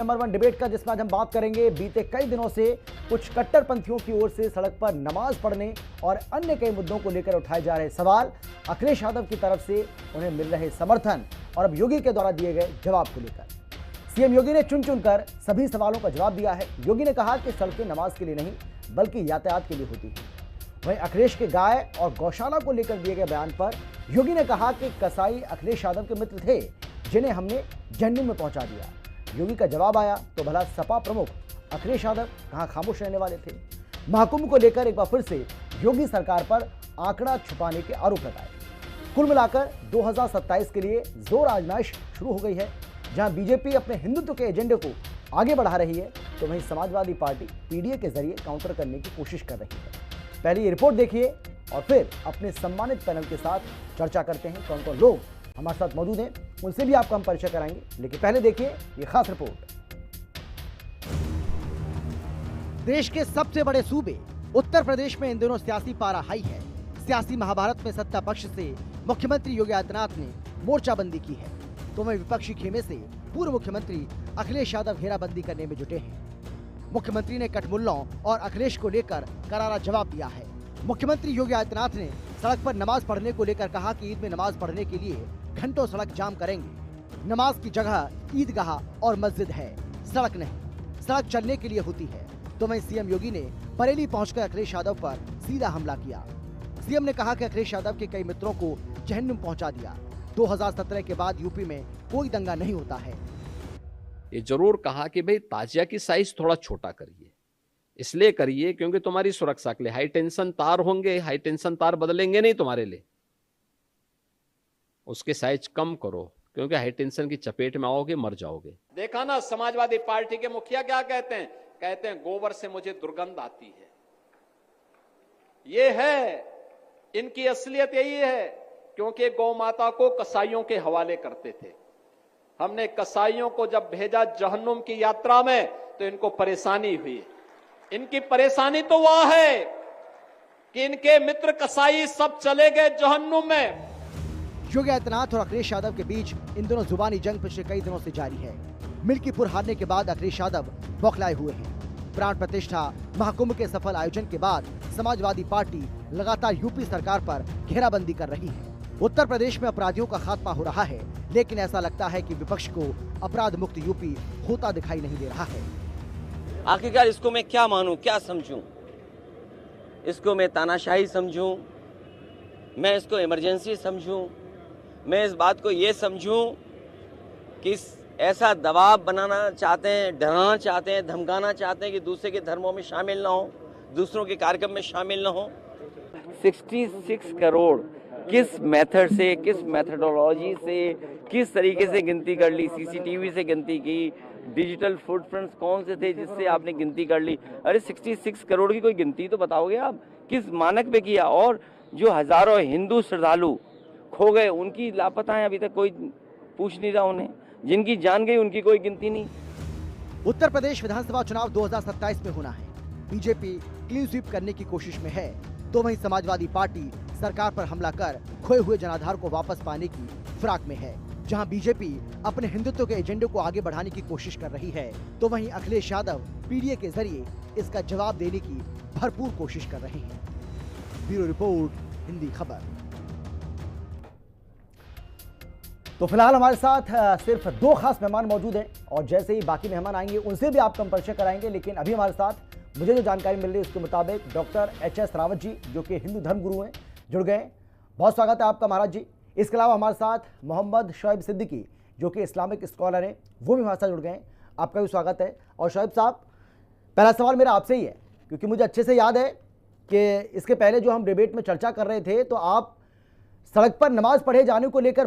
Number 1 debate का, जिसमें आज हम बात करेंगे बीते कई दिनों से कुछ कट्टरपंथियों की ओर से सड़क पर नमाज पढ़ने और अन्य कई मुद्दों को लेकर उठाए जा रहे सवाल, अखिलेश यादव की तरफ से उन्हें मिल रहे समर्थन और अब योगी के द्वारा दिए गए जवाब को लेकर सीएम योगी ने चुन चुनकर सभी सवालों का जवाब दिया है। योगी ने कहा कि सड़कें नमाज के लिए नहीं बल्कि यातायात के लिए होती हैं। वहीं अखिलेश के गाय और गौशाला को लेकर दिए गए बयान पर योगी ने कहा कि कसाई अखिलेश यादव के मित्र थे जिन्हें हमने जहन्नुम में पहुंचा दिया। योगी का जवाब आया तो भला सपा प्रमुख अखिलेश यादव कहां खामोश रहने वाले थे। महाकुंभ को लेकर एक बार फिर से योगी सरकार पर आंकड़ा छुपाने के आरोप लगाए। कुल मिलाकर 2027 के लिए जोर आजमाइश शुरू हो गई है। जहां बीजेपी अपने हिंदुत्व के एजेंडे को आगे बढ़ा रही है तो वहीं समाजवादी पार्टी पीडीए के जरिए काउंटर करने की कोशिश कर रही है। पहले ये रिपोर्ट देखिए और फिर अपने सम्मानित पैनल के साथ चर्चा करते हैं। कौन कौन लोग हमारे साथ मौजूद हैं उनसे भी आपका हम परिचय कराएंगे, लेकिन पहले देखिए ये खास रिपोर्ट। देश के सबसे बड़े सूबे उत्तर प्रदेश में इन दिनों सियासी पारा हाई है। सियासी महाभारत में सत्ता पक्ष से मुख्यमंत्री योगी आदित्यनाथ ने मोर्चाबंदी की है तो वहीं विपक्षी खेमे से पूर्व मुख्यमंत्री अखिलेश यादव घेराबंदी करने में जुटे हैं। मुख्यमंत्री ने कटमुल्लों और अखिलेश को लेकर करारा जवाब दिया है। मुख्यमंत्री योगी आदित्यनाथ ने सड़क पर नमाज पढ़ने को लेकर कहा कि ईद में नमाज पढ़ने के लिए घंटों सड़क जाम करेंगे। नमाज की जगह ईदगाह और मस्जिद है, सड़क नहीं। सड़क चलने के लिए होती है। तो वहीं सीएम योगी ने बरेली पहुंचकर अखिलेश यादव पर सीधा हमला किया। सीएम ने कहा कि अखिलेश यादव के कई मित्रों को जहन्नुम पहुंचा दिया। 2017 के बाद यूपी में कोई दंगा नहीं होता है। ये जरूर कहा कि भाई ताजिया की साइज थोड़ा छोटा करिए, इसलिए करिए क्योंकि तुम्हारी सुरक्षा के लिए हाई टेंशन तार होंगे, हाई टेंशन तार बदलेंगे नहीं तुम्हारे लिए, उसके साइज कम करो क्योंकि हाई टेंशन की चपेट में आओगे मर जाओगे। देखा ना समाजवादी पार्टी के मुखिया क्या कहते हैं? कहते हैं गोबर से मुझे दुर्गंध आती है। ये है इनकी असलियत, यही है क्योंकि गौ माता को कसाईयों के हवाले करते थे। हमने कसाईयों को जब भेजा जहन्नुम की यात्रा में तो इनको परेशानी हुई। इनकी परेशानी तो वह है कि इनके मित्र कसाई सब चले गए जहन्नुम में। योगी आदित्यनाथ और अखिलेश यादव के बीच इन दोनों जुबानी जंग पिछले कई दिनों से जारी है। मिल्कीपुर हारने के बाद अखिलेश यादव बौखलाए हुए हैं। प्राण प्रतिष्ठा महाकुंभ के सफल आयोजन के बाद समाजवादी पार्टी लगातार यूपी सरकार पर घेराबंदी कर रही है। उत्तर प्रदेश में अपराधियों का खात्मा हो रहा है, लेकिन ऐसा लगता है कि विपक्ष को अपराध मुक्त यूपी होता दिखाई नहीं दे रहा है। आखिरकार इसको मैं क्या मानूं, क्या समझूं? इसको मैं तानाशाही समझूं, मैं इसको इमरजेंसी समझूं, मैं इस बात को ये समझूं कि ऐसा दबाव बनाना चाहते हैं, डराना चाहते हैं, धमकाना चाहते हैं कि दूसरे के धर्मों में शामिल ना हो, दूसरों के कार्यक्रम में शामिल ना हो। 66 करोड़ किस मेथड से, किस मेथडोलॉजी से, किस तरीके से गिनती कर ली? सीसीटीवी से गिनती की, डिजिटल फुटप्रिंट्स कौन से थे जिससे आपने गिनती कर ली? अरे 66 करोड़ की कोई गिनती तो बताओगे आप, किस मानक पे किया? और जो हजारों हिंदू श्रद्धालु खो गए उनकी लापता है, अभी तक कोई पूछ नहीं रहा उन्हें। जिनकी जान गई उनकी कोई गिनती नहीं। उत्तर प्रदेश विधानसभा चुनाव 2027 में होना है। बीजेपी क्लीन स्वीप करने की कोशिश में है तो वहीं समाजवादी पार्टी सरकार पर हमला कर खोए हुए जनाधार को वापस पाने की फिराक में है। जहां बीजेपी अपने हिंदुत्व के एजेंडे को आगे बढ़ाने की कोशिश कर रही है तो वहीं अखिलेश यादव पीडीए के जरिए इसका जवाब देने की भरपूर कोशिश कर रहे हैं। ब्यूरो रिपोर्ट, हिंदी खबर। तो फिलहाल हमारे साथ सिर्फ 2 खास मेहमान मौजूद हैं और जैसे ही बाकी मेहमान आएंगे उनसे भी आपका हम परिचय कराएंगे, लेकिन अभी हमारे साथ मुझे जो जानकारी मिल रही है उसके मुताबिक डॉक्टर एच.एस. रावत जी जो कि हिंदू धर्म गुरु हैं जुड़ गए। बहुत स्वागत है आपका महाराज जी। इसके अलावा हमारे साथ मोहम्मद शोएब सिद्दीकी जो कि इस्लामिक स्कॉलर हैं, वो भी हमारे साथ जुड़ गए हैं। आपका भी स्वागत है। और शोएब साहब, पहला सवाल मेरा आपसे ही है क्योंकि मुझे अच्छे से याद है कि इसके पहले जो हम डिबेट में चर्चा कर रहे थे तो आप सड़क पर नमाज पढ़े जाने को लेकर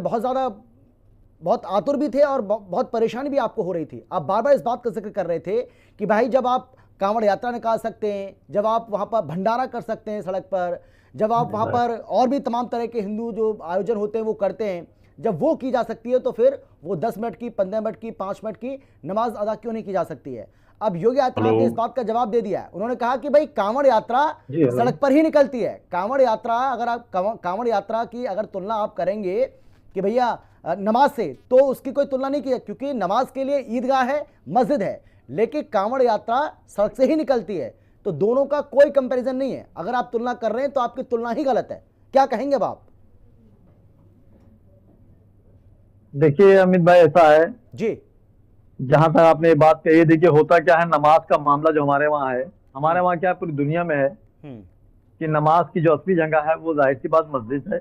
बहुत आतुर भी थे और बहुत परेशानी भी आपको हो रही थी। आप बार बार इस बात का जिक्र कर रहे थे कि भाई जब आप कांवड़ यात्रा निकाल सकते हैं, जब आप वहाँ पर भंडारा कर सकते हैं सड़क पर, जब आप वहाँ पर और भी तमाम तरह के हिंदू जो आयोजन होते हैं वो करते हैं, जब वो की जा सकती है तो फिर वो 10 मिनट की, 15 मिनट की, 5 मिनट की नमाज अदा क्यों नहीं की जा सकती है? अब योगी आदित्यनाथ ने इस बात का जवाब दे दिया है। उन्होंने कहा कि भाई कांवड़ यात्रा सड़क पर ही निकलती है। कांवड़ यात्रा की अगर तुलना आप करेंगे कि भैया नमाज से, तो उसकी कोई तुलना नहीं की, क्योंकि नमाज के लिए ईदगाह है, मस्जिद है, लेकिन कांवड़ यात्रा सड़क से ही निकलती है, तो दोनों का कोई कंपैरिजन नहीं है। अगर आप तुलना कर रहे हैं तो आपकी तुलना ही गलत है। क्या कहेंगे अब आप? देखिए अमित भाई, ऐसा है जी, जहां तक आपने ये बात कही, देखिए होता क्या है, नमाज का मामला जो हमारे वहाँ है, हमारे वहाँ क्या है, पूरी दुनिया में है कि नमाज की जो असली जगह है वो जाहिर सी बात मस्जिद है,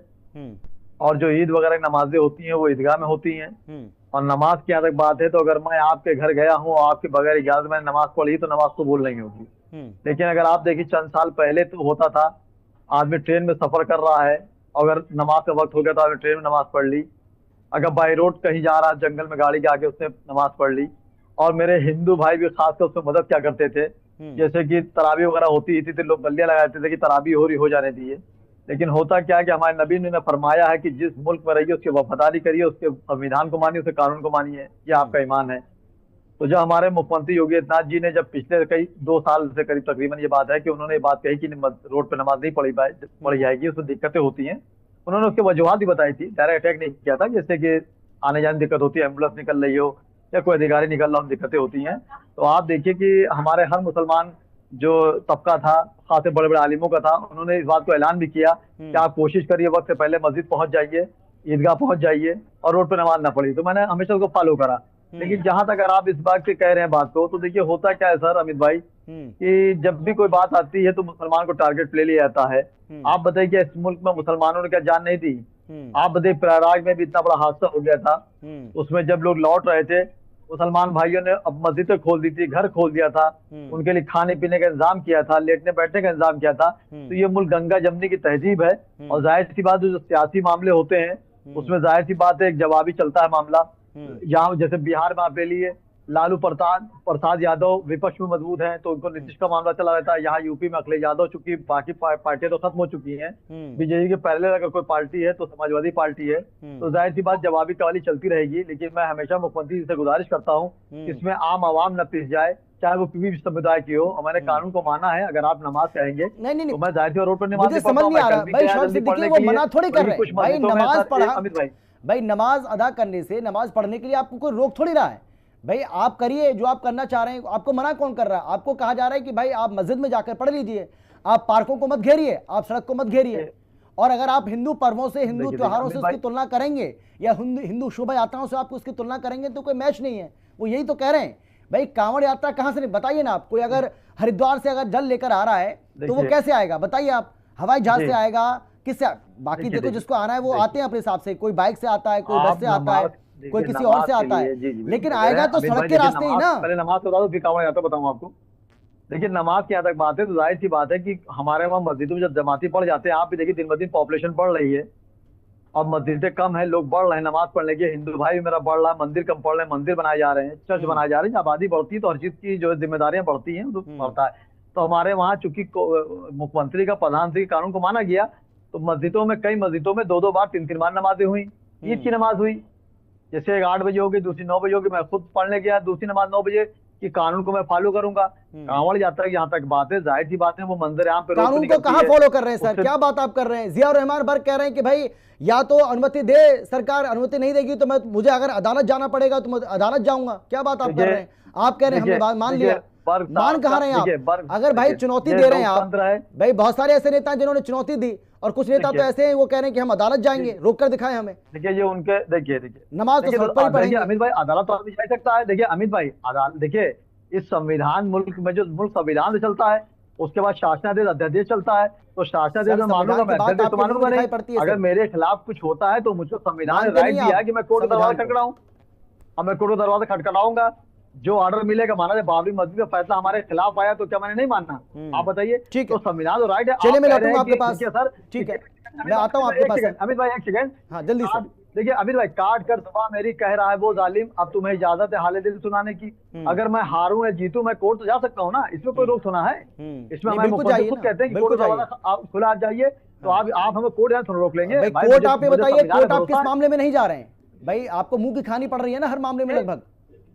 और जो ईद वगैरह की नमाजें होती हैं वो ईदगाह में होती हैं। और नमाज की यहाँ तक बात है, तो अगर मैं आपके घर गया हूँ और आपके बगैर इजाजत मैंने नमाज पढ़ी तो नमाज तो बोल नहीं होगी। लेकिन अगर आप देखिए चंद साल पहले तो होता था, आदमी ट्रेन में सफर कर रहा है, अगर नमाज का वक्त हो गया तो आदमी ट्रेन में नमाज पढ़ ली, अगर बाई रोड कहीं जा रहा है जंगल में गाड़ी के आगे उसने नमाज पढ़ ली। और मेरे हिंदू भाई भी खासकर उसमें मदद क्या करते थे, जैसे कि तरावी वगैरह होती थी तो लोग बल्लियां लगाते थे कि तरावी हो जाने दीजिए। लेकिन होता क्या है कि हमारे नबी ने फरमाया है कि जिस मुल्क में रहिए उसकी वफादारी करिए, उसके संविधान को मानिए, उसके कानून को मानिए, ये आपका ईमान है। तो जो हमारे मुख्यमंत्री योगी आदित्यनाथ जी ने जब पिछले कई 2 साल से करीब तकरीबन ये बात है कि उन्होंने ये बात कही कि रोड पे नमाज नहीं पढ़ी जाएगी, उसमें दिक्कतें होती हैं, उन्होंने उसके वजूहत भी बताई थी, डायरेक्ट अटैक नहीं किया था, जैसे कि आने जाने दिक्कत होती है, एम्बुलेंस निकल रही हो या कोई अधिकारी निकल रहा हो, दिक्कतें होती हैं। तो आप देखिए कि हमारे हर मुसलमान जो तबका था, खासे बड़े बड़े आलिमों का था, उन्होंने इस बात को ऐलान भी किया कि आप कोशिश करिए वक्त से पहले मस्जिद पहुंच जाइए, ईदगाह पहुंच जाइए और रोड पे नमाज ना पढ़ी। तो मैंने हमेशा उसको फॉलो करा। लेकिन जहां तक अगर आप इस बात से कह रहे हैं बात को, तो देखिए होता क्या है सर अमित भाई, कि जब भी कोई बात आती है तो मुसलमान को टारगेट पे ले लिया जाता है। आप बताइए कि इस मुल्क में मुसलमानों ने क्या जान नहीं दी? आप बताइए प्रयागराज में भी इतना बड़ा हादसा हो गया था, उसमें जब लोग लौट रहे थे, मुसलमान भाइयों ने अब मस्जिदें खोल दी थी, घर खोल दिया था, उनके लिए खाने पीने का इंतजाम किया था, लेटने बैठने का इंतजाम किया था। तो ये मुल्क गंगा जमनी की तहजीब है, और जाहिर सी बात जो सियासी मामले होते हैं उसमें जाहिर सी बात है एक जवाबी चलता है मामला। यहाँ जैसे बिहार में आप ले लिए, लालू प्रसाद यादव विपक्ष में मजबूत हैं तो उनको नीतीश का मामला चला रहता है। यहाँ यूपी में अखिलेश यादव, चूंकि बाकी पार्टियां तो खत्म हो चुकी हैं, बीजेपी के पहले अगर कोई पार्टी है तो समाजवादी पार्टी है, तो जाहिर सी बात जवाबी कवाली चलती रहेगी। लेकिन मैं हमेशा मुख्यमंत्री जी से गुजारिश करता हूँ कि इसमें आम आवाम न पिस जाए, चाहे वो किसी भी समुदाय की हो, और मैंने कानून को माना है। अगर आप नमाज कहेंगे नहीं, तो मैं जाहिर रोड पर नमाज मुझे समझ नहीं आ रहा भाई, शौक सिद्दीकी वो मना थोड़ी कर रहे हैं भाई, नमाज पढ़ा भाई, नमाज अदा करने से, नमाज पढ़ने के लिए आपको कोई रोक थोड़ी रहा है भाई, आप करिए जो आप करना चाह रहे हैं, आपको मना कौन कर रहा है? आपको कहा जा रहा है कि भाई आप मस्जिद में जाकर पढ़ लीजिए, आप पार्कों को मत घेरिए, आप सड़क को मत घेरिए। और अगर आप हिंदू पर्वों से, हिंदू त्योहारों से उसकी तुलना करेंगे या हिंदू शोभा यात्राओं से आपको उसकी तुलना करेंगे तो कोई मैच नहीं है। वो यही तो कह रहे हैं भाई, कांवड़ यात्रा कहां से नहीं, बताइए ना आप। कोई अगर हरिद्वार से अगर जल लेकर आ रहा है तो वो कैसे आएगा बताइए आप? हवाई जहाज से आएगा, किससे? बाकी देखो जिसको आना है वो आते हैं अपने हिसाब से, कोई बाइक से आता है, कोई बस से आता है, कोई किसी और से आता है, लेकिन आएगा तो सड़क के रास्ते ही ना। पहले नमाज बता दो फिर कांवड़ यात्रा बताऊं आपको। देखिए नमाज की यहाँ तक बात है तो जाहिर सी बात है कि हमारे वहाँ मस्जिदों में जब जमाती पढ़ जाते हैं, आप भी देखिए दिन ब दिन पॉपुलेशन बढ़ रही है, अब मस्जिदें कम है, लोग बढ़ रहे हैं नमाज पढ़ने के, हिंदू भाई मेरा बढ़ रहा है, मंदिर कम पढ़ रहे हैं, मंदिर बनाए जा रहे हैं, चर्च बनाए जा रहे हैं। आबादी बढ़ती है तो हर चीज की जो जिम्मेदारियां बढ़ती हैं तो बढ़ता है। तो हमारे वहाँ चूंकि मुख्यमंत्री का, प्रधानमंत्री के कानून को माना गया, तो मस्जिदों में, कई मस्जिदों में 2-2 बार 3-3 बार नमाजें हुई। ईद की नमाज हुई, जैसे 8 बजे होगी, दूसरी 9 बजे होगी, मैं खुद पढ़ने गया दूसरी नमाज 9 बजे कि कानून को मैं फॉलो करूंगा। कांवड़ यात्रा की यहाँ तक बात है, जाहिर सी बात है वो मंदिर यहाँ पे कानून को कहाँ फॉलो कर रहे हैं सर? क्या बात आप कर रहे हैं? जियाउर रहमान बर्क कह रहे हैं कि भाई या तो अनुमति दे सरकार, अनुमति नहीं देगी तो मुझे अगर अदालत जाना पड़ेगा तो मैं अदालत जाऊंगा। क्या बात आप कर रहे हैं? आप कह रहे हैं हमने बात मान लिया, मान कहा रहे हैं आप? अगर भाई चुनौती दे रहे हैं आप, भाई बहुत सारे ऐसे नेता जिन्होंने चुनौती दी, और कुछ नेता तो ऐसे हैं वो कह रहे हैं कि हम अदालत जाएंगे, रोक कर दिखाएं हमें। देखिए ये उनके, देखिए नमाज तो सड़क पर ही पढ़ेंगे। अमित भाई अदालत तो आदमी जा सकता है। देखिए अमित भाई अदालत, देखिए इस संविधान मुल्क में जो मुल्क संविधान से चलता है, उसके बाद शासनादेश अध्यादेश चलता है, तो शासनादेश में मानूंगा मैं, अध्यादेश तो मानूंगा नहीं। अगर मेरे खिलाफ कुछ होता है तो मुझको संविधान ने राइट दिया है कि मैं कोर्ट का दरवाजा खटखटाऊं, अब मैं कोर्ट का दरवाजा खटखटाऊंगा, जो ऑर्डर मिलेगा। माना जब बाबरी मस्जिद का फैसला हमारे खिलाफ आया तो क्या मैंने नहीं मानना? आप बताइए। तो संविधान तो राइट है। चलिए मैं लौटूंगा आपके पास सर, ठीक है मैं आता हूं आपके पास। अमित भाई एक सेकंड, हाँ जल्दी से। देखिए अमित भाई, काट कर दुआ मेरी कह रहा है वो जालिम, अब तुम्हें इजाजत है हाले दिल सुनाने की। अगर मैं हारूं या जीतूं मैं कोर्ट तो जा सकता हूँ ना, इसमें कोई रोक थोड़ा है? इसमें हमारे मुख्यमंत्री खुद कहते हैं कि कोर्ट खुला आ जाइए, तो आप हमें कोर्ट यहाँ थोड़ा रोक लेंगे। कोर्ट आप बताइए, कोर्ट आप किस मामले में नहीं जा रहे हैं भाई? आपको मुंह की खानी पड़ रही है ना हर मामले में लगभग,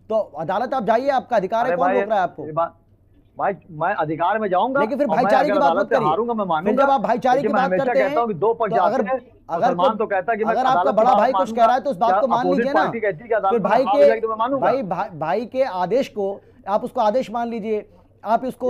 तो अदालत आप जाइए, आपका अधिकार है, कौन रोक रहा है आपको? भाई मैं अधिकार में जाऊंगा, लेकिन फिर भाईचारे की बात मत करिए। हारूंगा मैं मानूंगा। फिर जब आप भाईचारे की बात करते हैं कि दो पक्ष तो आते हैं, मुसलमान तो कहता है कि अगर आपका बड़ा भाई कुछ कह रहा है तो उस बात को मान लीजिए ना। फिर भाई के आदेश को आप उसको आदेश मान लीजिए, आप उसको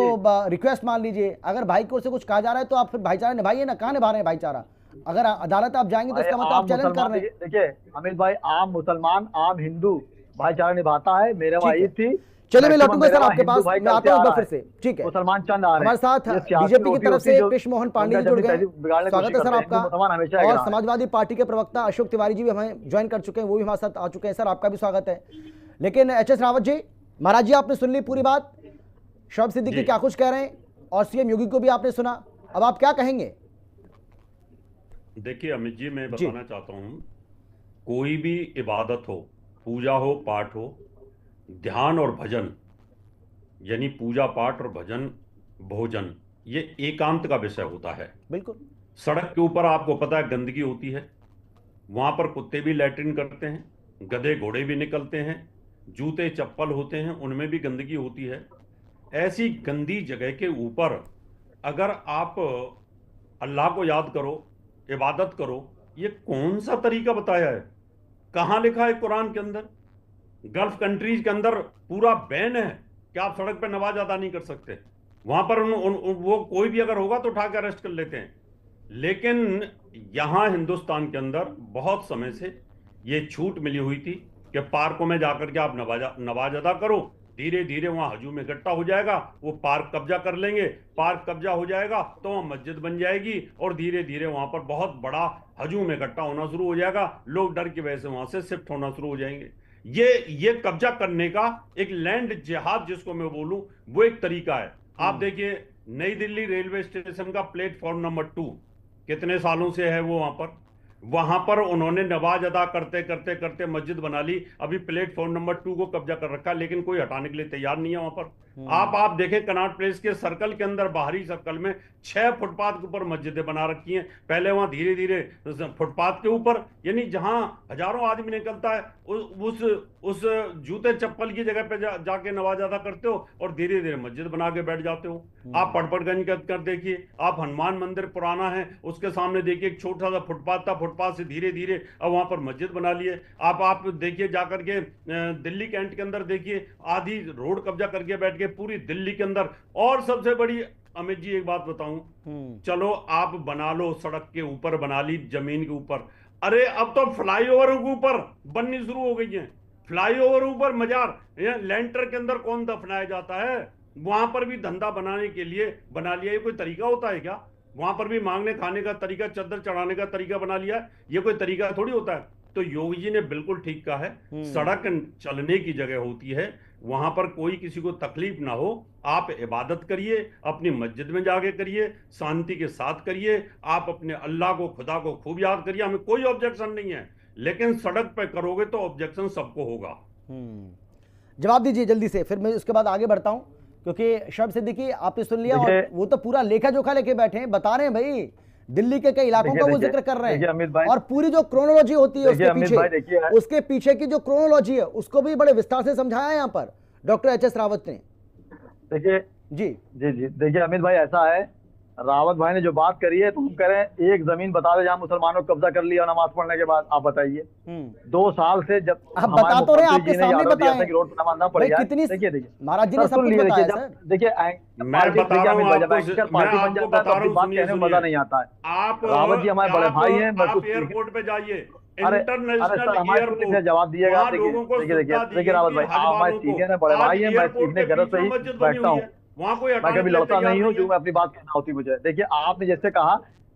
रिक्वेस्ट मान लीजिए। अगर भाई को से कुछ कहा जा रहा है तो आप फिर भाईचारा निभाइए ना। कहाँ निभा रहे हैं भाईचारा? अगर अदालत आप जाएंगे तो इसका मतलब आप चैलेंज कर रहे हैं। देखिए अमित भाई, आम मुसलमान आम हिंदू भाईचारा निभाता है। मेरे वहाँ ईद थी। चलिए मैं लौटूंगा सर आपके पास, मैं आता हूं फिर से। ठीक है, मुसलमान चंद आ रहे हैं हमारे साथ बीजेपी की तरफ से कृष्ण मोहन पांडे जी जुड़ गए। स्वागत है सर आपका। और समाजवादी पार्टी के प्रवक्ता अशोक तिवारी जी भी हमें ज्वाइन कर चुके हैं, वो भी हमारे साथ आ चुके हैं। सर आपका भी स्वागत है। लेकिन एचएस रावत जी, महाराज जी आपने सुन ली पूरी बात, शोएब सिद्दीकी क्या कुछ कह रहे हैं और सीएम योगी को भी आपने सुना, अब आप क्या कहेंगे? देखिए अमित जी, मैं बताना चाहता हूं, कोई भी इबादत हो, पूजा हो, पाठ हो, ध्यान और भजन, यानी पूजा पाठ और भजन भोजन, ये एकांत का विषय होता है। बिल्कुल। सड़क के ऊपर आपको पता है गंदगी होती है, वहां पर कुत्ते भी लैट्रिन करते हैं, गधे घोड़े भी निकलते हैं, जूते चप्पल होते हैं, उनमें भी गंदगी होती है। ऐसी गंदी जगह के ऊपर अगर आप अल्लाह को याद करो, इबादत करो, ये कौन सा तरीका बताया है? कहाँ लिखा है कुरान के अंदर? गल्फ कंट्रीज के अंदर पूरा बैन है कि आप सड़क पर नमाज अदा नहीं कर सकते। वहां पर वो कोई भी अगर होगा तो उठा के अरेस्ट कर लेते हैं। लेकिन यहां हिंदुस्तान के अंदर बहुत समय से ये छूट मिली हुई थी कि पार्कों में जाकर के आप नमाज अदा करो, धीरे धीरे वहां हजूम इकट्ठा हो जाएगा, वो पार्क कब्जा कर लेंगे, पार्क कब्जा हो जाएगा तो वहां मस्जिद बन जाएगी और धीरे धीरे वहां पर बहुत बड़ा हजूम इकट्ठा होना शुरू हो जाएगा। लोग डर की वजह से वहां से शिफ्ट होना शुरू हो जाएंगे। ये कब्जा करने का एक लैंड जिहाद जिसको मैं बोलूं, वो एक तरीका है। आप देखिए नई दिल्ली रेलवे स्टेशन का प्लेटफॉर्म नंबर 2 कितने सालों से है वो वहां पर उन्होंने नमाज अदा करते करते करते मस्जिद बना ली। अभी प्लेटफॉर्म नंबर 2 को कब्जा कर रखा, लेकिन कोई हटाने के लिए तैयार नहीं है वहां पर। आप देखें कनॉट प्लेस के सर्कल के अंदर, बाहरी सर्कल में 6 फुटपाथ के ऊपर मस्जिदें बना रखी हैं। पहले वहां धीरे धीरे फुटपाथ के ऊपर, यानी जहां हजारों आदमी निकलता है, उस जूते चप्पल की जगह पे जाके नमाज अदा करते हो और धीरे धीरे मस्जिद बना के बैठ जाते हो। आप पड़पड़गंज कर देखिए, आप हनुमान मंदिर पुराना है उसके सामने देखिए एक छोटा सा फुटपाथ था, फुटपाथ से धीरे धीरे अब वहां पर मस्जिद बना लिए। आप देखिए जाकर के दिल्ली कैंट के अंदर देखिए, आधी रोड कब्जा करके बैठ गए पूरी दिल्ली के अंदर। और सबसे बड़ी अमित जी एक बात बताऊं, चलो आप बना लो, सड़क के ऊपर बना ली, जमीन के ऊपर, अरे अब तो फ्लाईओवर के ऊपर बननी शुरू हो गई है। फ्लाईओवर ऊपर मजार, लैंटर के अंदर कौन दफनाया जाता है, वहां पर भी धंधा बनाने के लिए बना लिया। ये कोई तरीका होता है क्या? वहां पर भी मांगने खाने का तरीका, चद्दर चढ़ाने का तरीका बना लिया, ये कोई तरीका थोड़ी होता है। तो योगी जी ने बिल्कुल ठीक कहा है, सड़क चलने की जगह होती है, वहां पर कोई किसी को तकलीफ ना हो। आप इबादत करिए, अपनी मस्जिद में जाके करिए, शांति के साथ करिए, आप अपने अल्लाह को, खुदा को खूब याद करिए, हमें कोई ऑब्जेक्शन नहीं है। लेकिन सड़क पे करोगे तो ऑब्जेक्शन सबको होगा। जवाब दीजिए जल्दी से, फिर मैं उसके बाद आगे बढ़ता हूं, क्योंकि शोएब सिद्दीकी आपने सुन लिया और वो तो पूरा लेखा जोखा लेके बैठे हैं, बता रहे हैं भाई दिल्ली के कई इलाकों का वो जिक्र कर रहे हैं। और पूरी जो क्रोनोलॉजी होती है उसके पीछे की जो क्रोनोलॉजी है उसको भी बड़े विस्तार से समझाया यहाँ पर डॉक्टर एचएस रावत ने। देखिए जी जी जी देखिए अमित भाई, ऐसा है, रावत भाई ने जो बात करी है, तो हम कह रहे हैं एक जमीन बता दे जहाँ मुसलमानों को कब्जा कर लिया नमाज पढ़ने के बाद। आप बताइए 2 साल से जब आप बता तो रहे, आपके सामने बताएं कि रोड पर नमाज ना पड़ी। कितनी देखिए महाराज जी ने सब कुछ बताया सर। देखिए मैं बता रहा हूं, पार्टी बन जाता है तो बात कहने में मजा नहीं आता है। आप रावत जी हमारे बड़े भाई हैं। आप एयरपोर्ट पे जाइए, इंटरनेशनल एयरपोर्ट जवाब दिएगा। देखिए रावत भाई, आप हमारे सीनियर है, बड़े भाई हैं, मैं सीखने गरज से ही बैठता हूँ, मैं कभी लड़ता नहीं हूँ, जो मैं अपनी बात कहना होती मुझे। देखिए आपने जैसे कहा,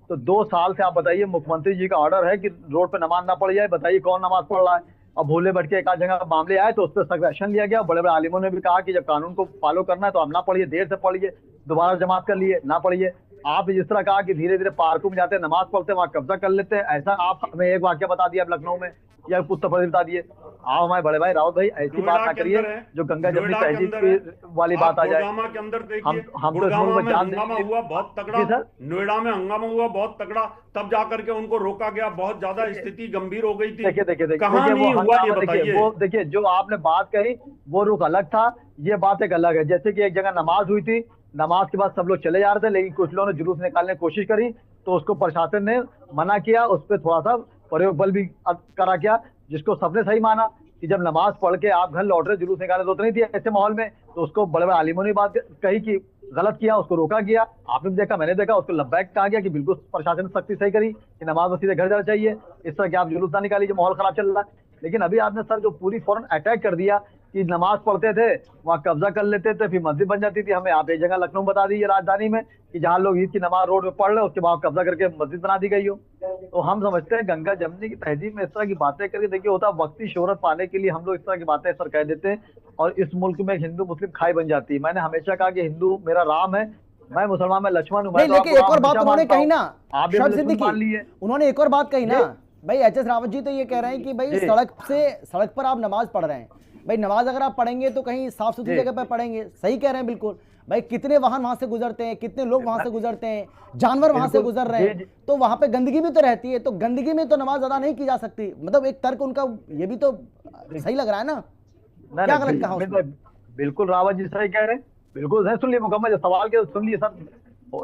तो 2 साल से आप बताइए, मुख्यमंत्री जी का ऑर्डर है कि रोड पे नमाज ना पढ़ जाए। बताइए कौन नमाज पढ़ रहा है? अब भोले भटके एक आध जगह मामले आए तो उस पर सख्त एक्शन लिया गया। बड़े बड़े आलिमों ने भी कहा कि जब कानून को फॉलो करना है तो आप ना पढ़िए, देर से पढ़िए, दोबारा जमात कर लिए, ना पढ़िए। आप जिस तरह कहा कि धीरे धीरे पार्कों में जाते हैं, नमाज पढ़ते हैं, वहां कब्जा कर लेते हैं, ऐसा आप हमें एक वाक्य बता दिया लखनऊ में या उत्तर प्रदेश बता दिए। आप हमारे बड़े भाई रावत भाई ऐसी बात ना करिए जो गंगा जमुनी तहजीब की वाली बात आ जाए। गुड़गांव के अंदर देखिए, हम तो गुड़गांव में जान हंगामा हुआ बहुत तगड़ा, नोएडा में हंगामा हुआ बहुत तगड़ा, तब जाकर के उनको रोका गया, बहुत ज्यादा स्थिति गंभीर हो गई थी। देखिए कहाँ नहीं हुआ ये बताइए। वो देखिए जो आपने बात कही वो रुख अलग था, ये बात एक अलग है। जैसे कि एक जगह नमाज हुई थी, नमाज के बाद सब लोग चले जा रहे थे, लेकिन कुछ लोगों ने जुलूस निकालने की कोशिश करी तो उसको प्रशासन ने मना किया, उस पर थोड़ा सा प्रयोग बल भी करा किया, जिसको सबने सही माना कि जब नमाज पढ़ के आप घर लौट रहे जुलूस निकाले तो नहीं थी ऐसे माहौल में, तो उसको बड़े बड़े आलिमों ने बात कही कि गलत किया, उसको रोका गया। आपने भी देखा, मैंने देखा, उसको लब्बैक कहा गया कि बिल्कुल प्रशासन ने सख्ती सही करी कि नमाज मस्जिद घर जाना चाहिए, इस तरह के आप जुलूस ना निकालिए, माहौल खराब चल रहा है। लेकिन अभी आपने सर जो पूरी फौरन अटैक कर दिया कि नमाज पढ़ते थे वहाँ कब्जा कर लेते थे, फिर मस्जिद बन जाती थी। हमें आप एक जगह लखनऊ बता दी राजधानी में कि जहाँ लोग ईद की नमाज रोड में पढ़ रहे उसके बाद कब्जा करके मस्जिद बना दी गई हो। तो हम समझते हैं गंगा जमुनी की तहजीब में इस तरह की बातें करके देखिए होता वक्ती शोहरत पाने के लिए हम लोग इस तरह की बातें सर कह देते हैं और इस मुल्क में हिंदू मुस्लिम खाई बन जाती है। मैंने हमेशा कहा कि हिंदू मेरा राम है, मैं मुसलमान, मैं लक्ष्मण हूँ। लेकिन एक और बात उन्होंने कही ना, आप उन्होंने एक और बात कही ना भाई, एच.एस. रावत जी तो ये कह रहे हैं कि भाई सड़क पर आप नमाज पढ़ रहे हैं, भाई नमाज अगर आप पढ़ेंगे तो कहीं साफ सुथरी जगह पर पढ़ेंगे। सही कह रहे हैं बिल्कुल भाई, कितने वाहन वहां से गुजरते हैं, कितने लोग वहां से गुजरते हैं, जानवर वहां से गुजर रहे हैं, तो वहां पे गंदगी भी तो रहती है, तो गंदगी में तो नमाज अदा नहीं की जा सकती। मतलब एक तर्क उनका ये भी तो सही लग रहा है ना, क्या गलत कहा? बिल्कुल रावत जी सही कह रहे हैं, बिल्कुल सही। सुन लिए मुकम्मल सवाल के सुन लिए सर,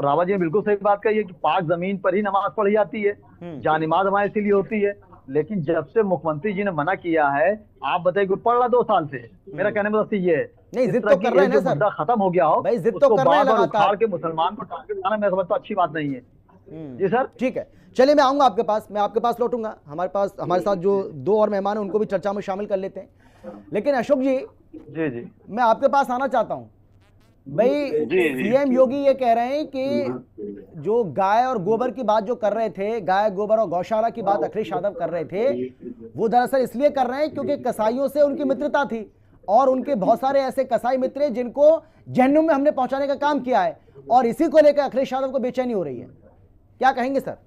रावत जी ने बिल्कुल सही बात कही है कि पाक जमीन पर ही नमाज पढ़ी जाती है, जानिमाज हमारे इसीलिए होती है। लेकिन जब से मुख्यमंत्री जी ने मना किया है, आप बताइए पढ़ रहा 2 साल से, मेरा कहने में ये है नहीं, जिद तो कर रहे हैं ना सर, खत्म हो गया हो भाई, जिद तो कर रहे हैं लगातार के मुसलमान को टारगेट बनाना मैं समझता अच्छी बात नहीं है। जी सर, ठीक है, चलिए मैं आऊंगा आपके पास, मैं आपके पास लौटूंगा। हमारे साथ जो 2 और मेहमान हैं उनको भी चर्चा में शामिल कर लेते हैं। लेकिन अशोक जी जी मैं आपके पास आना चाहता हूं भाई। सीएम योगी ये कह रहे हैं कि जो गाय और गोबर की बात जो कर रहे थे, गाय गोबर और गौशाला की बात अखिलेश यादव कर रहे थे, वो दरअसल इसलिए कर रहे हैं क्योंकि कसाईयों से उनकी मित्रता थी और उनके बहुत सारे ऐसे कसाई मित्र हैं जिनको जहन्नुम में हमने पहुंचाने का काम किया है, और इसी को लेकर अखिलेश यादव को बेचैनी हो रही है। क्या कहेंगे सर?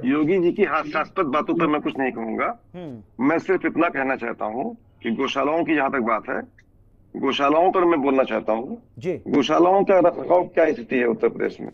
योगी जी की हास्यास्पद बातों पर मैं कुछ नहीं कहूंगा। मैं सिर्फ इतना कहना चाहता हूं कि गौशालाओं की जहां तक बात है, गौशालाओं पर मैं बोलना चाहता हूँ। गौशालाओं का रखरखाव क्या स्थिति है उत्तर प्रदेश में?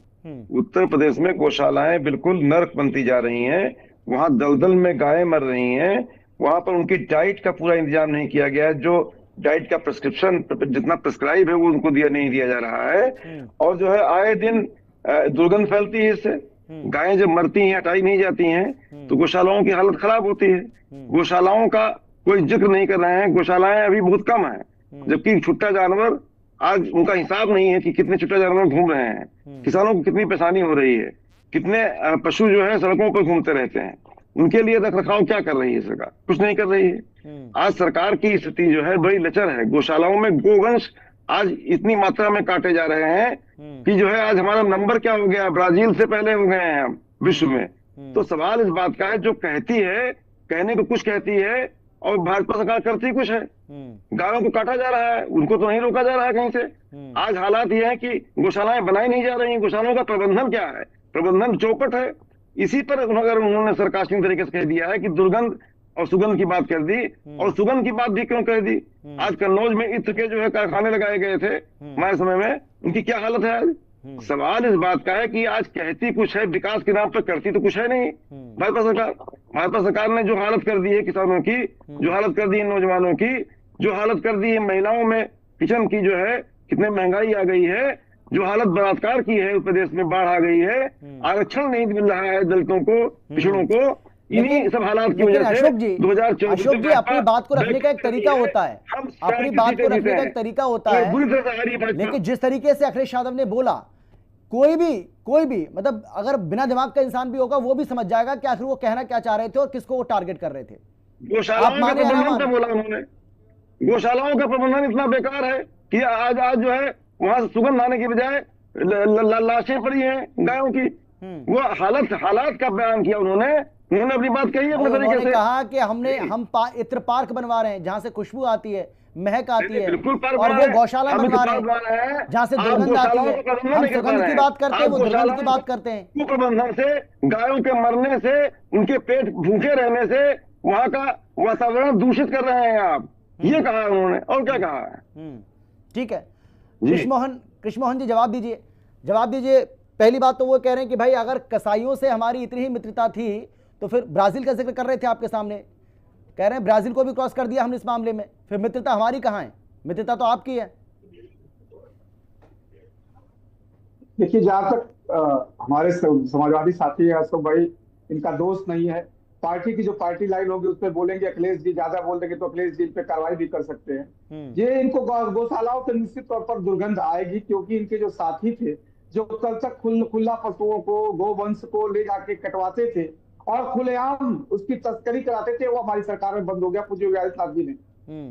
उत्तर प्रदेश में गौशालाएं बिल्कुल नर्क बनती जा रही हैं, वहां दलदल में गायें मर रही हैं, वहां पर उनकी डाइट का पूरा इंतजाम नहीं किया गया है, जो डाइट का प्रिस्क्रिप्शन जितना प्रिस्क्राइब है वो उनको नहीं दिया जा रहा है, और जो है आए दिन दुर्गंध फैलती है इससे। गायें जब मरती हैं, हटाई नहीं जाती हैं, तो गौशालाओं की हालत खराब होती है। गौशालाओं का कोई जिक्र नहीं कर रहे हैं, गौशालाएं अभी बहुत कम है, जबकि छुट्टा जानवर आज उनका हिसाब नहीं है कि कितने छुट्टा जानवर घूम रहे हैं, किसानों को कितनी परेशानी हो रही है, कितने पशु जो है सड़कों पर घूमते रहते हैं, उनके लिए रखरखाव क्या कर रही है सरकार? कुछ नहीं कर रही है। आज सरकार की स्थिति जो है बड़ी लचर है। गौशालाओं में गोवंश आज इतनी मात्रा में काटे जा रहे हैं कि जो है आज हमारा नंबर क्या हो गया, ब्राजील से पहले हो गए हैं हम विश्व में। तो सवाल इस बात का है, जो कहती है, कहने को कुछ कहती है और भाजपा सरकार करती कुछ है। गायों को काटा जा रहा है, उनको तो नहीं रोका जा रहा है कहीं से। आज हालात ये है कि गौशालाएं बनाई नहीं जा रही, गौशालाओं का प्रबंधन क्या है? प्रबंधन चौपट है। इसी पर अगर उन्होंने सरकास्टिक तरीके से कह दिया है कि दुर्गंध और सुगंध की बात कर दी, और सुगंध की बात भी क्यों कह दी? आज कन्नौज में इत्र के जो है कारखाने लगाए गए थे हमारे समय में, उनकी क्या हालत है आज? सवाल इस बात का है कि आज कहती कुछ है, विकास के नाम पर करती तो कुछ है नहीं। भाजपा सरकार ने जो हालत कर दी है किसानों की, जो हालत कर दी है नौजवानों की, जो हालत कर दी है महिलाओं में किचन की, जो है कितने महंगाई आ गई है, जो हालत बलात्कार की है, उत्तर प्रदेश में बाढ़ आ गई है, आरक्षण नहीं मिल रहा है दलितों को, पिछड़ों को, इन्हीं सब हालात की वजह से। अशोक जी अपनी बात को रखने का एक तरीका होता है, अपनी बात को रखने का एक तरीका होता है, लेकिन जिस तरीके से अखिलेश यादव ने बोला, कोई भी मतलब अगर बिना दिमाग का इंसान भी होगा वो भी समझ जाएगा कि आखिर वो कहना क्या चाह रहे थे और किसको वो टारगेट कर रहे थे। गौशालाओं का प्रबंधन बोला उन्होंने, गौशालाओं का प्रबंधन इतना बेकार है कि आज जो है वहां से सुगंध आने की बजाय लाशें पड़ी हैं गायों की। वो हालात का बयान किया उन्होंने अपनी बात कही अपने तरीके से। कहा कि हम इत्र पार्क बनवा रहे हैं जहां से खुशबू आती है, महक आती है, बिल्कुल पर्व और वो है, गौशाला हम बनवा तो रहे पर्व बना हैं है। जहाँ से आप दुर्गंध आती गौशालाओं है। को प्रबंधन हम नहीं कर सुगंध पा की रहे बात करते हैं, आप वो दुर्गंध की गौशालाओं बात करते हैं। कुप्रबंधन से, गायों के मरने से, उनके पेट भूखे रहने से वहां का वातावरण दूषित कर रहे हैं आप। ये कहा है उन्होंने, और क्या कहा है? ठीक है, कृष्णमोहन जी जवाब दीजिए। पहली बात तो वो कह रहे हैं कि भाई अगर कसाईयों से हमारी इतनी ही मित्रता थी तो फिर ब्राजील का जिक्र कर रहे थे आपके सामने, कह रहे हैं ब्राजील को भी क्रॉस कर दिया हमने इस मामले में, फिर मित्रता हमारी कहाँ है? मित्रता तो आपकी है। देखिए, जहां तक हमारे समाजवादी साथी है अशोक भाई, इनका दोष नहीं है। पार्टी की जो पार्टी लाइन होगी उस पर बोलेंगे, अखिलेश जी ज्यादा बोल देंगे तो अखिलेश जी पे कार्रवाई भी कर सकते हैं। ये इनको गौशालाओं से निश्चित तौर पर दुर्गंध आएगी, क्योंकि इनके जो साथी थे जो कल तक खुला पशुओं को, गोवंश को ले जाके कटवाते थे और खुलेआम उसकी तस्करी कराते थे, वो हमारी सरकार में बंद हो गया पूज्य योगी आदित्यनाथ जी ने।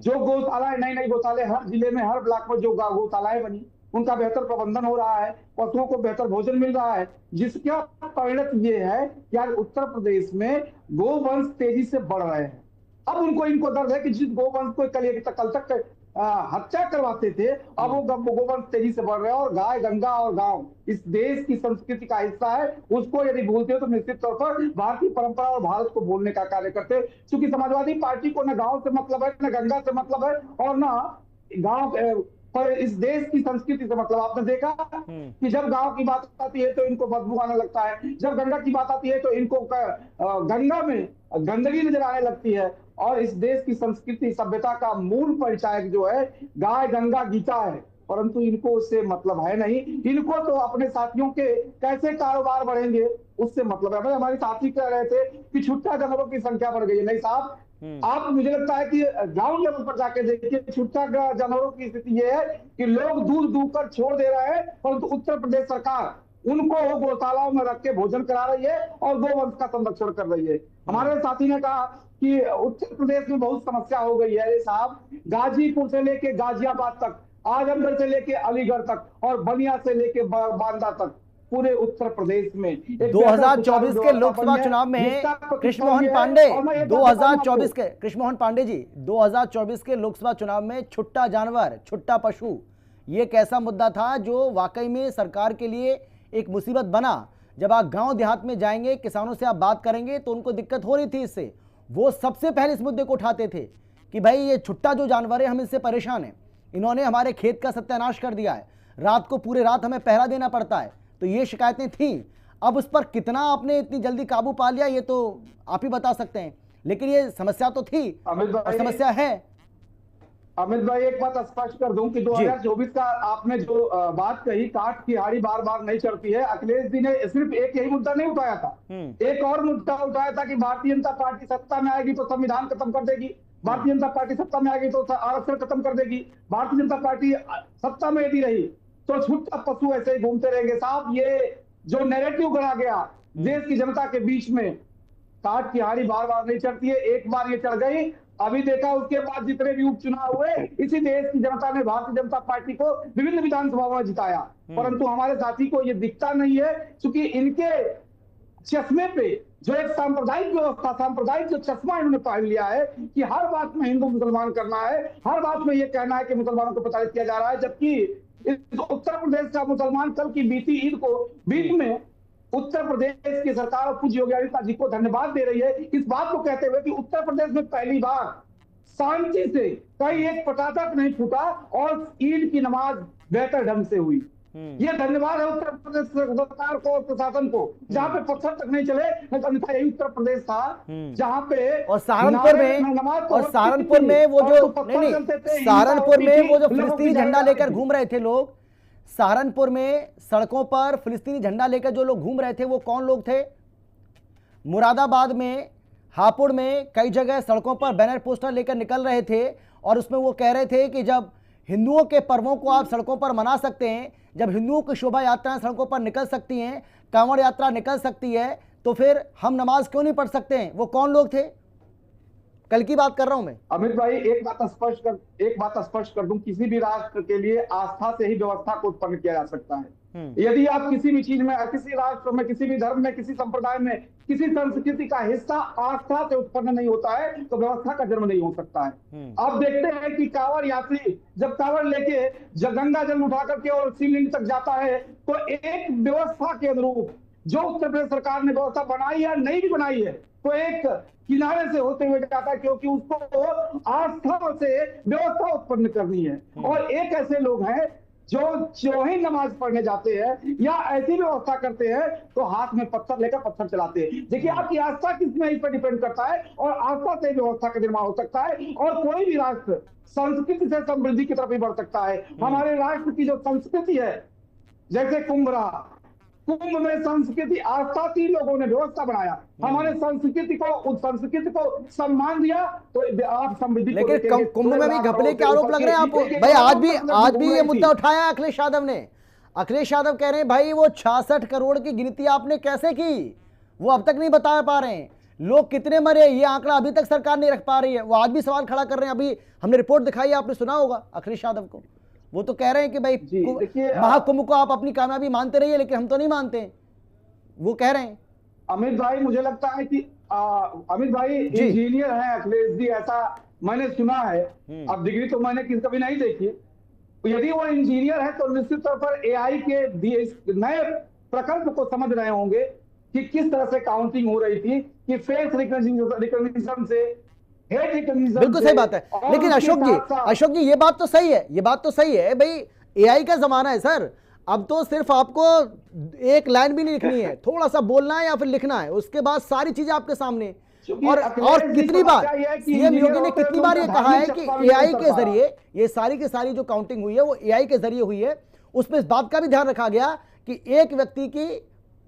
जो गौशालाएं, नई गौशाले हर जिले में, हर ब्लॉक में जो गौशालाएं बनी, उनका बेहतर प्रबंधन हो रहा है, पशुओं को बेहतर भोजन मिल रहा है, जिसका परिणत ये है कि आज उत्तर प्रदेश में गोवंश तेजी से बढ़ रहे हैं। अब इनको दर्द है कि जिस गोवंश को कल तक हत्या करवाते थे, अब वो गोवंश तेजी से बढ़ रहे हैं। और गाय, गंगा और गांव इस देश की संस्कृति का हिस्सा है, उसको यदि भूलते हो तो निश्चित तौर पर भारतीय परंपरा और भारत को भूलने का कार्य करते हैं। क्योंकि समाजवादी पार्टी को न गांव से मतलब है, न गंगा से मतलब है, और न गांव पर इस देश की संस्कृति से मतलब। आपने देखा कि जब गांव की बात आती है तो इनको बदबू आने लगता है, जब गंगा की बात आती है तो इनको गंगा में गंदगी नजर आने लगती है। और इस देश की संस्कृति, सभ्यता का मूल परिचायक जो है गाय, गंगा, गीता है, परंतु इनको उससे मतलब है नहीं। इनको तो अपने साथियों के कैसे कारोबार बढ़ेंगे उससे मतलब है। हमारे साथी कह रहे थे कि छुट्टा जानवरों की संख्या बढ़ गई है। नहीं साहब, आप, मुझे लगता है कि ग्राउंड लेवल पर जाके देखिए, छुट्टा जानवरों की स्थिति ये है कि लोग दूध दूकर छोड़ दे रहे हैं, परंतु उत्तर प्रदेश सरकार उनको गौशालाओं में रख के भोजन करा रही है और गोवंश का संरक्षण कर रही है। हमारे साथी ने कहा कि उत्तर प्रदेश में बहुत समस्या हो गई है साहब। गाजीपुर से लेके गाजियाबाद तक, आजमगढ़ से लेके अलीगढ़ तक और बनिया से लेके बांदा तक, पूरे उत्तर प्रदेश में 2024 के लोकसभा चुनाव में कृष्णमोहन पांडे जी 2024 के लोकसभा चुनाव में छुट्टा जानवर, छुट्टा पशु, ये एक ऐसा मुद्दा था जो वाकई में सरकार के लिए एक मुसीबत बना। जब आप गांव देहात में जाएंगे, किसानों से आप बात करेंगे तो उनको दिक्कत हो रही थी इससे। वो सबसे पहले इस मुद्दे को उठाते थे कि भाई ये छुट्टा जो जानवर है, हम इससे परेशान हैं, इन्होंने हमारे खेत का सत्यानाश कर दिया है, रात को पूरे रात हमें पहरा देना पड़ता है। तो ये शिकायतें थी। अब उस पर कितना आपने इतनी जल्दी काबू पा लिया ये तो आप ही बता सकते हैं, लेकिन ये समस्या तो थी और समस्या है। अमित भाई, एक बात स्पष्ट कर दूं कि 2024 का आपने जो बात कही, काट की हाड़ी बार बार नहीं चढ़ती है। अखिलेश जी ने सिर्फ एक यही मुद्दा नहीं उठाया था, एक और मुद्दा उठाया था कि भारतीय जनता पार्टी सत्ता में आएगी तो संविधान खत्म कर देगी, भारतीय जनता पार्टी सत्ता में आएगी तो आरक्षण खत्म कर देगी, भारतीय जनता पार्टी सत्ता में यदि रही तो छुट्टा पशु ऐसे ही घूमते रहेंगे। साहब, ये जो नैरेटिव गढ़ा गया देश की जनता के बीच में, काट की हाड़ी बार बार नहीं चढ़ती है, एक बार ये चढ़ गई। अभी देखा, उसके बाद जितने भी उपचुनाव हुए, इसी देश की जनता ने भारतीय जनता पार्टी को विभिन्न विधानसभाओं में जिताया, परंतु हमारे साथी को ये दिखता नहीं है, क्योंकि इनके चश्मे पे जो एक सांप्रदायिक व्यवस्था, सांप्रदायिक जो चश्मा इन्होंने पहन लिया है कि हर बात में हिंदू मुसलमान करना है, हर बात में ये कहना है कि मुसलमानों को प्रताड़ित किया जा रहा है। जबकि इस उत्तर प्रदेश का मुसलमान कल की बीती ईद को बीच में उत्तर प्रदेश की सरकार और पूज्य योगी आदित्यनाथ जी को धन्यवाद दे रही है, इस बात को कहते हुए कि उत्तर प्रदेश में पहली बार शांति से कहीं एक पटाखा नहीं फूटा और ईद की नमाज बेहतर ढंग से हुई। ये धन्यवाद है उत्तर प्रदेश सरकार को और प्रशासन को, जहाँ पे पत्थर तक नहीं चले। अन्यथा यही उत्तर प्रदेश था जहाँ पे, और सहारनपुर में वो जो फिलिस्तीनी झंडा लेकर घूम रहे थे लोग, सहारनपुर में सड़कों पर फिलिस्तीनी झंडा लेकर जो लोग घूम रहे थे वो कौन लोग थे? मुरादाबाद में, हापुड़ में कई जगह सड़कों पर बैनर पोस्टर लेकर निकल रहे थे और उसमें वो कह रहे थे कि जब हिंदुओं के पर्वों को आप सड़कों पर मना सकते हैं, जब हिंदुओं की शोभा यात्राएं सड़कों पर निकल सकती हैं, कांवड़ यात्रा निकल सकती है, तो फिर हम नमाज क्यों नहीं पढ़ सकते हैं? वो कौन लोग थे? कल की बात कर रहा हूं मैं। अमित भाई, एक बात स्पष्ट कर दूं, किसी भी राष्ट्र के लिए आस्था से ही व्यवस्था को उत्पन्न किया जा सकता है। यदि आप किसी भी चीज में, किसी राष्ट्र में, किसी भी धर्म में, किसी संप्रदाय में, किसी संस्कृति का हिस्सा आस्था से उत्पन्न नहीं होता है तो व्यवस्था का जन्म नहीं हो सकता है। आप देखते हैं कि कांवड़ यात्री जब कांवड़ लेके गंगा जल उठा करके और शिवलिंग तक जाता है तो एक व्यवस्था के अनुरूप जो उत्तर प्रदेश सरकार ने व्यवस्था बनाई है, नहीं भी बनाई है, तो एक किनारे से होते हुए जाता है, क्योंकि उसको आस्था से व्यवस्था उत्पन्न करनी है। और एक ऐसे लोग हैं जो ही नमाज पढ़ने जाते हैं या ऐसी व्यवस्था करते हैं तो हाथ में पत्थर लेकर पत्थर चलाते हैं। देखिए, आपकी आस्था किसमें, इस पर डिपेंड करता है, और आस्था से व्यवस्था का निर्माण हो सकता है और कोई भी राष्ट्र संस्कृति से समृद्धि की तरफ भी बढ़ सकता है। हमारे राष्ट्र की जो संस्कृति है, जैसे कुंभ रहा, कुंभ में संस्कृति आस्था थी, लोगों ने व्यवस्था बनाया, हमारे संस्कृति को, उस संस्कृति को सम्मान दिया, तो आप समृद्धि। लेकिन कुंभ में भी घपले के आरोप लग रहे हैं आपको भाई। आज भी ये मुद्दा उठाया अखिलेश यादव ने। अखिलेश यादव कह रहे हैं भाई वो 66 करोड़ की गिनती आपने कैसे की, वो अब तक नहीं बता पा रहे हैं। लोग कितने मरे ये आंकड़ा अभी तक सरकार नहीं रख पा रही है, वो आज भी सवाल खड़ा कर रहे हैं। अभी हमने रिपोर्ट दिखाई, आपने सुना होगा अखिलेश यादव को, वो तो कह रहे हैं कि भाई महाकुंभ को आप अपनी कामयाबी मानते रहिए, लेकिन हम तो नहीं मानते, वो कह रहे हैं। अमित भाई, मुझे लगता है कि अमित भाई इंजीनियर हैं अखिलेश जी, ऐसा मैंने सुना है। अब डिग्री तो मैंने कभी नहीं देखी। यदि वो इंजीनियर है तो निश्चित तौर पर एआई के नए प्रकल्प को समझ रहे होंगे कि किस तरह से काउंटिंग हो रही थी, कि फेस रिकॉग्निशन से, बिल्कुल सही बात है। लेकिन अशोक जी ये बात तो सही है भाई, एआई का जमाना है सर। अब तो सिर्फ आपको एक लाइन भी नहीं लिखनी है, थोड़ा सा बोलना है या फिर लिखना है, उसके बाद सारी चीजें आपके सामने। और कितनी बार सीएम योगी ने कितनी बार ये कहा है कि एआई के जरिए ये सारी की सारी जो काउंटिंग हुई है वो एआई के जरिए हुई है। उसमें इस बात का भी ध्यान रखा गया कि एक व्यक्ति की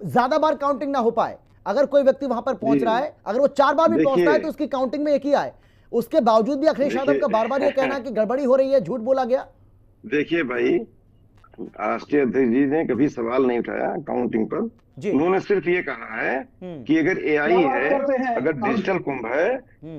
ज्यादा बार काउंटिंग ना हो पाए। अगर कोई व्यक्ति वहां पर पहुंच रहा है, अगर वो 4 बार भी पहुंचता है तो उसकी काउंटिंग में एक ही आए। उसके बावजूद भी अखिलेश यादव का बार बार ये कहना कि गड़बड़ी हो रही है, झूठ बोला गया। देखिए भाई, राष्ट्रीय अध्यक्ष जी ने कभी सवाल नहीं उठाया काउंटिंग पर। उन्होंने सिर्फ ये कहा है कि अगर एआई है, अगर डिजिटल कुंभ है,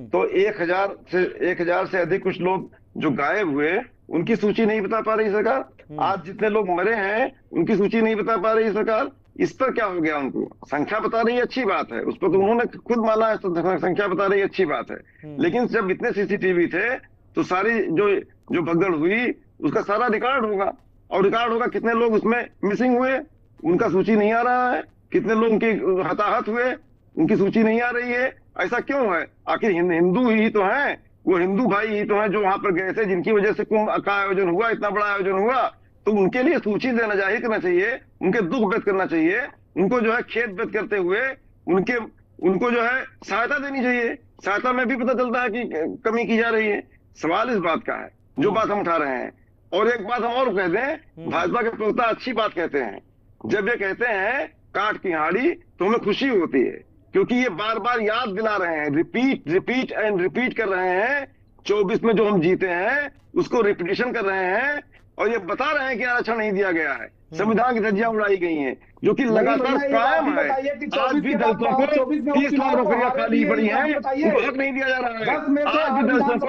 तो 1000 से अधिक कुछ लोग जो गायब हुए उनकी सूची नहीं बता पा रही सरकार। आज जितने लोग मरे हैं उनकी सूची नहीं बता पा रही सरकार। इस पर क्या हो गया? उनको संख्या बता रही है, अच्छी बात है, उस पर तो उन्होंने खुद माना है, संख्या बता रही है, अच्छी बात है। लेकिन जब इतने सीसीटीवी थे तो सारी जो भगदड़ हुई उसका सारा रिकॉर्ड होगा, और रिकॉर्ड होगा कितने लोग उसमें मिसिंग हुए, उनका सूची नहीं आ रहा है, कितने लोग उनके हताहत हुए उनकी सूची नहीं आ रही है। ऐसा क्यों है? आखिर हिंदू ही तो हैं, वो हिंदू भाई ही तो हैं जो वहां पर गए थे, जिनकी वजह से कुंभ का आयोजन हुआ, इतना बड़ा आयोजन हुआ। तो उनके लिए सूची देना जाहिर करना चाहिए, उनके दुख व्यक्त करना चाहिए, उनको जो है खेद व्यक्त करते हुए उनको जो है सहायता देनी चाहिए। सहायता में भी पता चलता है कि कमी की जा रही है। सवाल इस बात का है जो बात हम उठा रहे हैं। और एक बात हम और कह दें, भाजपा के प्रवक्ता अच्छी बात कहते हैं, जब ये कहते हैं काट की हाड़ी तो हमें खुशी होती है, क्योंकि ये बार बार याद दिला रहे हैं, रिपीट एंड रिपीट कर रहे हैं। 24 में जो हम जीते हैं उसको रिपीटेशन कर रहे हैं, और ये बता रहे हैं कि आरक्षण नहीं दिया गया है, संविधान की धज्जियां उड़ाई गई हैं, जो कि लगातार कायम है। आज भी दलितों को 30 लाख रुपया खाली पड़ी है, उनको हक नहीं दिया जा रहा है। आज भी दलितों को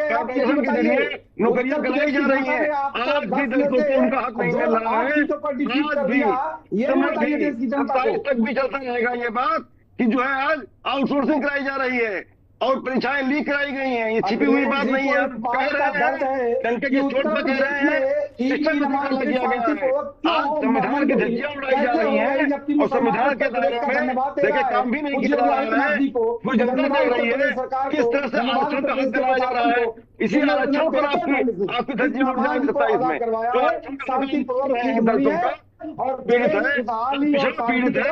कॉर्पोरेशन के जरिए नौकरियां कराई जा रही है, आज भी दलितों को उनका हक नहीं मिल रहा है। आज भी समय 27 तक भी चलता रहेगा ये बात कि जो है आज आउटसोर्सिंग कराई जा रही है और परीक्षाएं लीक कराई गई हैं। ये छिपी हुई बात नहीं है, कह रहे हैं, डंके की चोट पर कह रहे हैं, शिक्षक को निकाल दिया गया है। आज संविधान की धज्जियां उड़ाई जा रही हैं और संविधान के दायरे में देखिए काम भी नहीं किया जा रहा है। वो जनता देख रही है किस तरह से आरक्षण का हक दिलाया जा रहा है। इसी आरक्षण पर आपकी धज्जियां उड़ जाएंगी 27 में। तो आरक्षण का दलितों का और पीड़ित है, पीड़ित है,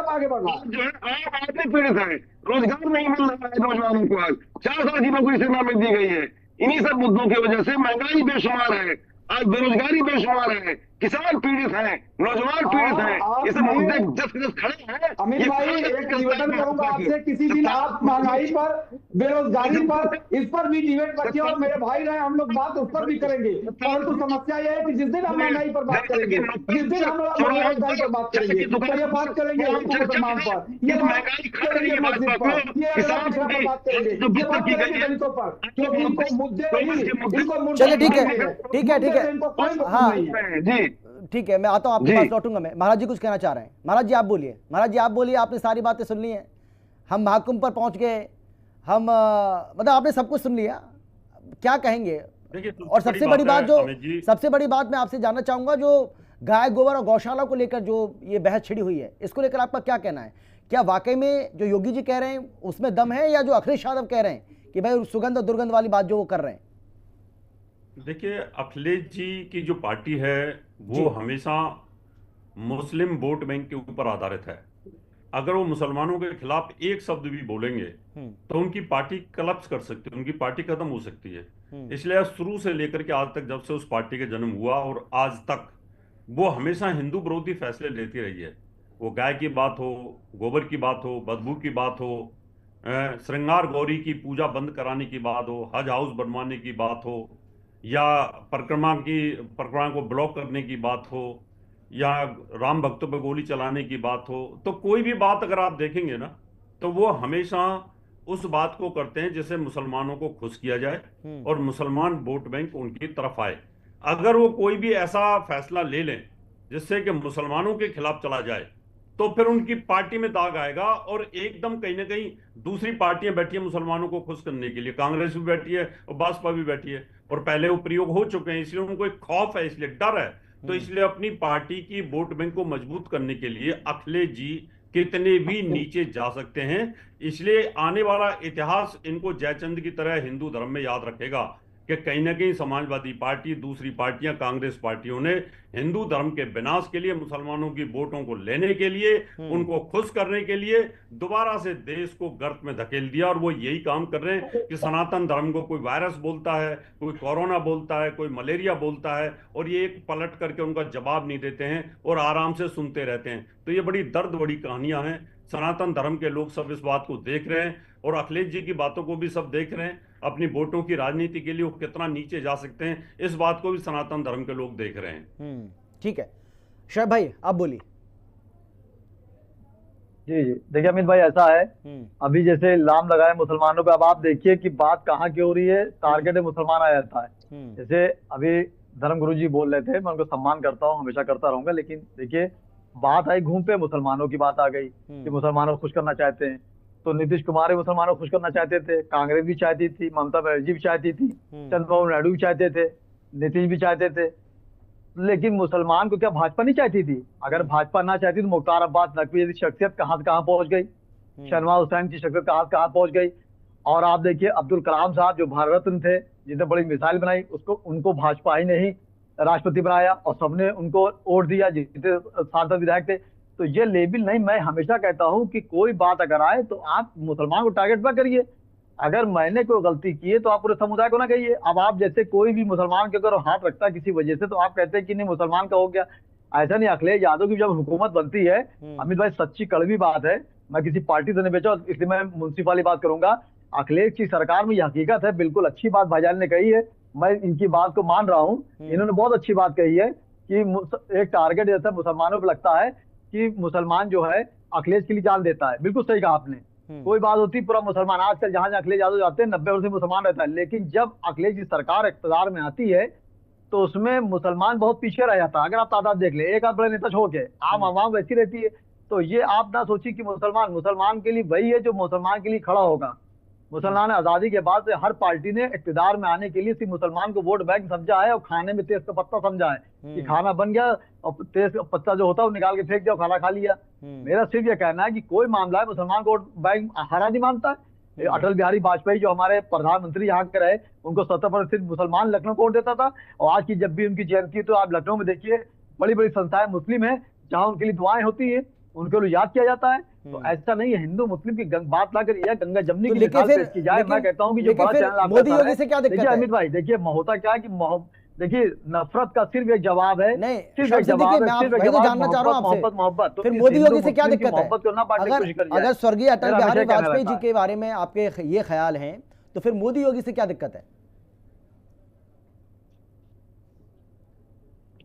जो है आम आदमी पीड़ित है। रोजगार नहीं मिल रहा है नौजवानों को, आज 4 साल की नौकरी से नामित दी गई है। इन्हीं सब मुद्दों की वजह से महंगाई बेशुमार है, आज बेरोजगारी बेशुमार है, किसान पीड़ित हैं, नौजवान पीड़ित हैं, ये सब मुद्दे जस खड़े हैं। अमित भाई, एक निवेदन करूंगा आपसे, किसी दिन आप महंगाई पर, बेरोजगारी पर, इस पर भी डिबेट रखिए, और मेरे भाई रहे हम लोग बात उस पर भी करेंगे। परंतु समस्या यह है कि जिस दिन हम महंगाई पर बात करेंगे, जिस दिन हम बेरोजगारी पर बात करेंगे, तो ये बात करेंगे मुसलमान पर, ये बात करेंगे मस्जिद पर, ये बात करेंगे, ये बात करेंगे दलितों पर, क्योंकि इनको मुद्दे नहीं, इनको चलिए ठीक है। हाँ ठीक है, मैं आता हूँ आपके पास, लौटूंगा मैं। महाराज जी कुछ कहना चाह रहे हैं। महाराज जी आप बोलिए, महाराज जी आप बोलिए, आपने सारी बातें सुन ली हैं, हम महाकुंभ पर पहुंच गए, हम मतलब आपने सब कुछ सुन लिया, क्या कहेंगे? और सबसे बड़ी बात सबसे बड़ी बात मैं आपसे जानना चाहूंगा, जो गाय गोबर और गौशाला को लेकर जो ये बहस छिड़ी हुई है, इसको लेकर आपका क्या कहना है? क्या वाकई में जो योगी जी कह रहे हैं उसमें दम है, या जो अखिलेश यादव कह रहे हैं कि भाई सुगंध और दुर्गंध वाली बात जो वो कर रहे हैं? देखिए, अखिलेश जी की जो पार्टी है वो हमेशा मुस्लिम वोट बैंक के ऊपर आधारित है। अगर वो मुसलमानों के खिलाफ एक शब्द भी बोलेंगे तो उनकी पार्टी कलप्स कर सकती है, उनकी पार्टी खत्म हो सकती है। इसलिए शुरू से लेकर के आज तक, जब से उस पार्टी का जन्म हुआ और आज तक, वो हमेशा हिंदू विरोधी फैसले लेती रही है। वो गाय की बात हो, गोबर की बात हो, बदबू की बात हो, श्रृंगार गौरी की पूजा बंद कराने की बात हो, हज हाउस बनवाने की बात हो, या परिक्रमा को ब्लॉक करने की बात हो, या राम भक्तों पर गोली चलाने की बात हो, तो कोई भी बात अगर आप देखेंगे ना तो वो हमेशा उस बात को करते हैं जिससे मुसलमानों को खुश किया जाए और मुसलमान वोट बैंक उनकी तरफ आए। अगर वो कोई भी ऐसा फैसला ले लें जिससे कि मुसलमानों के खिलाफ चला जाए तो फिर उनकी पार्टी में दाग आएगा, और एकदम कहीं ना कहीं दूसरी पार्टियां बैठी है मुसलमानों को खुश करने के लिए, कांग्रेस भी बैठी है और भाजपा भी बैठी है, और पहले वो प्रयोग हो चुके हैं, इसलिए उनको एक खौफ है, इसलिए डर है। तो इसलिए अपनी पार्टी की वोट बैंक को मजबूत करने के लिए अखिलेश जी कितने भी नीचे जा सकते हैं। इसलिए आने वाला इतिहास इनको जयचंद की तरह हिंदू धर्म में याद रखेगा कि कहीं ना कहीं समाजवादी पार्टी, दूसरी पार्टियां, कांग्रेस पार्टियों ने हिंदू धर्म के विनाश के लिए, मुसलमानों की वोटों को लेने के लिए, उनको खुश करने के लिए दोबारा से देश को गर्त में धकेल दिया। और वो यही काम कर रहे हैं कि सनातन धर्म को कोई वायरस बोलता है, कोई कोरोना बोलता है, कोई मलेरिया बोलता है, और ये एक पलट करके उनका जवाब नहीं देते हैं और आराम से सुनते रहते हैं। तो ये बड़ी दर्द बड़ी कहानियां हैं। सनातन धर्म के लोग सब इस बात को देख रहे हैं और अखिलेश जी की बातों को भी सब देख रहे हैं। अपनी वोटों की राजनीति के लिए वो कितना नीचे जा सकते हैं, इस बात को भी सनातन धर्म के लोग देख रहे हैं। ठीक है, शोएब भाई आप बोलिए। जी जी, देखिए अमित भाई, ऐसा है अभी जैसे इल्जाम लगाए मुसलमानों पे, अब आप देखिए कि बात कहाँ की हो रही है, टारगेट मुसलमान आ जाता है। जैसे अभी धर्मगुरु जी बोल रहे थे, मैं उनको सम्मान करता हूँ, हमेशा करता रहूंगा, लेकिन देखिए बात आई घूम पे, मुसलमानों की बात आ गई कि मुसलमानों को खुश करना चाहते हैं। तो नीतीश कुमार भी मुसलमानों को खुश करना चाहते थे, कांग्रेस भी चाहती थी, ममता बनर्जी भी चाहती थी, चंद्रबाबू नायडू भी चाहते थे, नीतीश भी चाहते थे, लेकिन मुसलमान को क्या भाजपा नहीं चाहती थी? अगर भाजपा ना चाहती तो मुख्तार अब्बास नकवी जैसी शख्सियत कहाँ से कहाँ पहुंच गई, शहनवाज हुसैन की शख्सियत कहाँ से कहाँ पहुंच गई। और आप देखिए अब्दुल कलाम साहब जो भारत रत्न थे, जिसने बड़ी मिसाइल बनाई, उनको भाजपा ही नहीं राष्ट्रपति बनाया और सबने उनको वोट दिया, जितने सांसद विधायक थे। तो ये लेबल नहीं, मैं हमेशा कहता हूं कि कोई बात अगर आए तो आप मुसलमान को टारगेट पर करिए। अगर मैंने कोई गलती की है तो आप पूरे समुदाय को ना कहिए। अब आप जैसे कोई भी मुसलमान के अगर हाथ रखता है किसी वजह से तो आप कहते हैं कि नहीं मुसलमान का हो गया, ऐसा नहीं। अखिलेश यादव की जब हुकूमत बनती है, अमित भाई सच्ची कड़वी बात है, मैं किसी पार्टी से नहीं बेचा, इसलिए मैं मुंसिफ वाली बात करूंगा। अखिलेश की सरकार में यह हकीकत है, बिल्कुल अच्छी बात भाईजान ने कही है, मैं इनकी बात को मान रहा हूँ। इन्होंने बहुत अच्छी बात कही है कि एक टारगेट जैसा मुसलमानों को लगता है कि मुसलमान जो है अखिलेश के लिए जान देता है। बिल्कुल सही कहा आपने। कोई बात होती पूरा मुसलमान, आजकल जहां जहां अखिलेश यादव जाते हैं 90% मुसलमान रहता है, लेकिन जब अखिलेश की सरकार इख्तियार में आती है तो उसमें मुसलमान बहुत पीछे रह जाता है। अगर आप तादाद देख ले, एक आध बड़े नेता छोड़ के आम आवाम वैसी रहती है। तो ये आप ना सोचिए कि मुसलमान के लिए वही है जो मुसलमान के लिए खड़ा होगा। मुसलमान आजादी के बाद से हर पार्टी ने इख्तियार में आने के लिए सिर्फ मुसलमान को वोट बैंक समझा है और खाने में तेज का पत्ता समझा है कि खाना बन गया और तेज का पत्ता जो होता है वो निकाल के फेंक दिया, खाना खा लिया। मेरा सिर्फ ये कहना है कि कोई मामला है मुसलमान को वोट बैंक हरा नहीं मानता है। अटल बिहारी वाजपेयी जो हमारे प्रधानमंत्री यहाँ के रहे, उनको 70% सिर्फ मुसलमान लखनऊ को वोट देता था, और आज की जब भी उनकी जयंती है तो आप लखनऊ में देखिए बड़ी बड़ी संस्थाएं मुस्लिम है जहाँ उनके लिए दुआएं होती है, उनके लिए याद किया जाता है। तो ऐसा नहीं है हिंदू मुस्लिम की बात ला कर या गंगा जमनी की मिसाल पेश की जाए। मैं कहता हूँ कि जो बड़ा चैनल मोदी योगी से क्या दिक्कत है? अमित भाई देखिए होता क्या है कि देखिए नफरत का सिर्फ एक जवाब है, नहीं सिर्फ एक जवाब है, सिर्फ एक जवाब जानना चाह रहा हूं आपसे, मोहब्बत। फिर मोदी योगी से क्या दिक्कत है? अगर स्वर्गीय अटल बिहारी वाजपेयी जी के बारे में आपके ये ख्याल हैं तो फिर मोदी योगी से क्या दिक्कत है?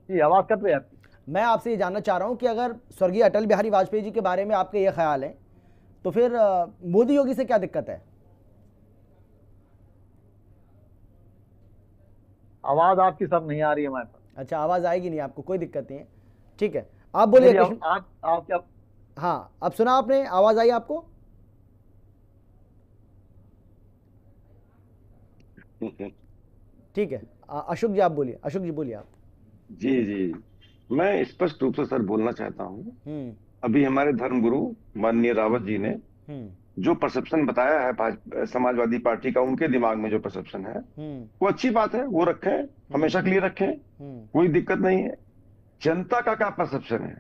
जी आवाज कट रही है। मैं आपसे ये जानना चाह रहा हूं कि अगर स्वर्गीय अटल बिहारी वाजपेयी जी के बारे में आपके ये ख्याल है तो फिर मोदी योगी से क्या दिक्कत है? आवाज आपकी सब नहीं आ रही है हमारे पास। अच्छा, आवाज आएगी नहीं आपको, कोई दिक्कत नहीं है। ठीक है, आप बोलिए। आप क्या? हाँ, अब सुना आपने, आवाज आई आपको? ठीक है, अशोक जी आप बोलिए। अशोक जी बोलिए आप। जी, मैं स्पष्ट रूप से सर बोलना चाहता हूँ। अभी हमारे धर्मगुरु माननीय रावत जी ने जो परसेप्शन बताया है समाजवादी पार्टी का, उनके दिमाग में जो परसेप्शन है वो अच्छी बात है, वो रखें, हमेशा के लिए रखें, कोई दिक्कत नहीं है। जनता का क्या परसेप्शन है,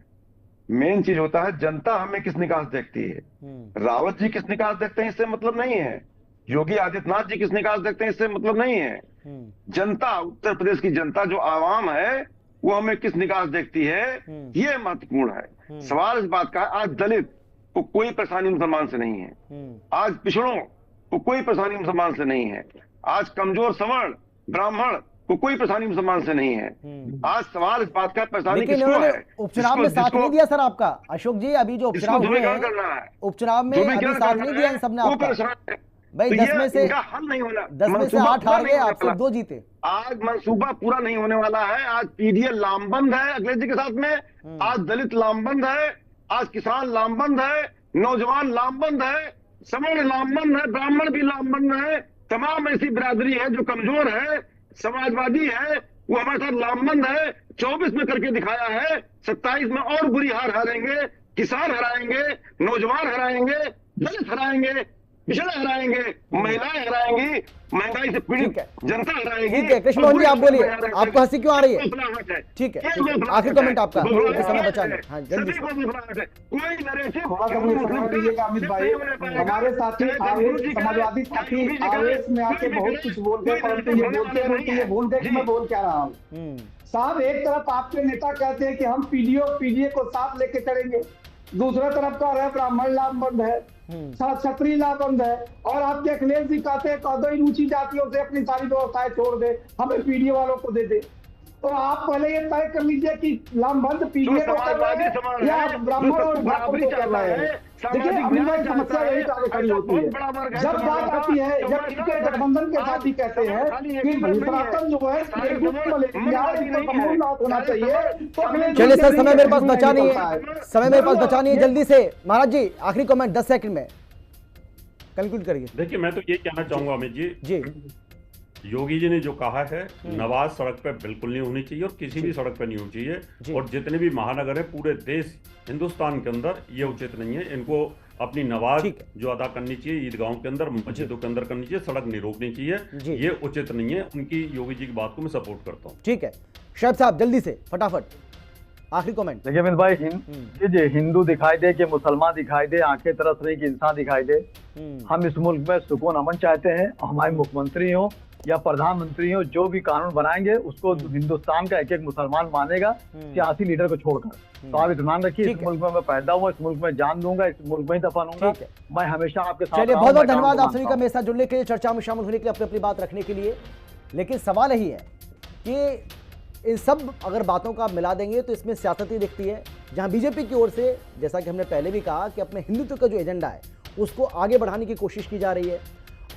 मेन चीज होता है जनता हमें किस निगाह से देखती है। रावत जी किस निगाह से देखते हैं इससे मतलब नहीं है, योगी आदित्यनाथ जी किस निगाह से देखते हैं इससे मतलब नहीं है। जनता, उत्तर प्रदेश की जनता जो आवाम है वो हमें किस निगाह से देखती है, ये महत्वपूर्ण है। सवाल इस बात का है, आज दलित को कोई परेशानी मुसलमान से नहीं है, आज पिछड़ों को कोई परेशानी मुसलमान से नहीं है, आज कमजोर सवर्ण ब्राह्मण को कोई परेशानी मुसलमान से नहीं है। आज सवाल इस बात का परेशानी किसको है? उपचुनाव में साथ नहीं दिया सर आपका अशोक जी, अभी जो उपचुनाव हुए हैं, उपचुनाव में अभी साथ नहीं दिया इन सबने आपका। भाई 10 में से हल नहीं होना, 10 में से 8 हार गए, आप सिर्फ 2 जीते। आज मंसूबा पूरा नहीं होने वाला है। आज पीडीएल लामबंद है अखिलेश जी के साथ में, आज दलित लामबंद है, आज किसान लामबंद है, नौजवान लामबंद है, सवर्ण लामबंद है, ब्राह्मण भी लामबंद है। तमाम ऐसी बिरादरी है जो कमजोर है, समाजवादी है, वो हमारे साथ लामबंद है। 24 में करके दिखाया है, 27 में और बुरी हार हारेंगे। किसान हराएंगे, नौजवान हराएंगे, दलित हराएंगे, पिछड़े हराएंगे, महिलाएं हराएंगी, महंगाई से पीड़ित जनता हराएगी। ठीक है कृष्ण मोहन जी आप बोलिए, आपको हंसी क्यों आ रही है? ठीक है, आखिर कमेंट आपका, समय बचा है। हाँ जल्दी से। अमित भाई, हमारे साथी समाजवादी साथी आवेश में आके बहुत कुछ बोल गए, परंतु ये बोलते ये भूल गए कि मैं बोल क्या रहा हूँ। साहब, एक तरफ आपके नेता कहते हैं कि हम पीडीए को साथ लेके चलेंगे, दूसरा तरफ कह रहे हैं ब्राह्मण लामबंद है, क्षत्रिय लामबंद है, और आप अखिलेश जी कहते हैं कदों इन ऊंची जातियों से अपनी सारी व्यवस्थाएं छोड़ दे, हमें पीडीए वालों को दे दे। तो आप पहले ये तय कर लीजिए कि लामबंद पीडीए को कर रहे हैं या ब्राह्मण और ठाकुर को कर रहे हैं। देखिए अभी भाई समस्या यही आगे खड़ी होती है, जब बात आती है, जब इनके गठबंधन के साथी कहते हैं कि सनातन जो है होना चाहिए, तो चलिए सर समय मेरे पास बचा नहीं है, समय मेरे पास बचा नहीं है, जल्दी से महाराज जी आखिरी कमेंट 10 सेकंड में कंक्लूड करिए। देखिए मैं तो ये कहना चाहूंगा अमित जी, योगी जी ने जो कहा है, नमाज सड़क पे बिल्कुल नहीं होनी चाहिए और किसी भी सड़क पे नहीं होनी चाहिए, और जितने भी महानगर है पूरे देश हिंदुस्तान के अंदर ये उचित नहीं है। इनको अपनी नमाज जो अदा करनी चाहिए ईदगाहों के अंदर, मस्जिदों के अंदर करनी चाहिए, सड़क नहीं रोकनी चाहिए, ये उचित नहीं है। उनकी योगी जी की बात को मैं सपोर्ट करता हूँ। ठीक है शैब साहब जल्दी से फटाफट आखिरी कमेंट। देखिए अमित भाई, हिंदू दिखाई दे कि मुसलमान दिखाई दे, आंखें तरस रही कि इंसान दिखाई दे, हम इस मुल्क में सुकून अमन चाहते हैं। हमारे मुख्यमंत्री हो या प्रधानमंत्री हो, जो भी कानून बनाएंगे उसको हिंदुस्तान का एक एक मुसलमान मानेगा, सियासी लीडर को छोड़कर। तो आप ध्यान रखिए, इस मुल्क में मैं पैदा हुआ, इस मुल्क में जान दूंगा, इस मुल्क में ही दफनाऊंगा, मैं हमेशा आपके साथ। चलिए बहुत बहुत धन्यवाद आप सभी का मेरे साथ जुड़ने के लिए, चर्चा में शामिल होने के लिए, अपनी अपनी बात रखने के लिए। लेकिन सवाल यही है कि इन सब अगर बातों का आप मिला देंगे तो इसमें सियासत ही दिखती है, जहां बीजेपी की ओर से जैसा कि हमने पहले भी कहा कि अपने हिंदुत्व का जो एजेंडा है उसको आगे बढ़ाने की कोशिश की जा रही है,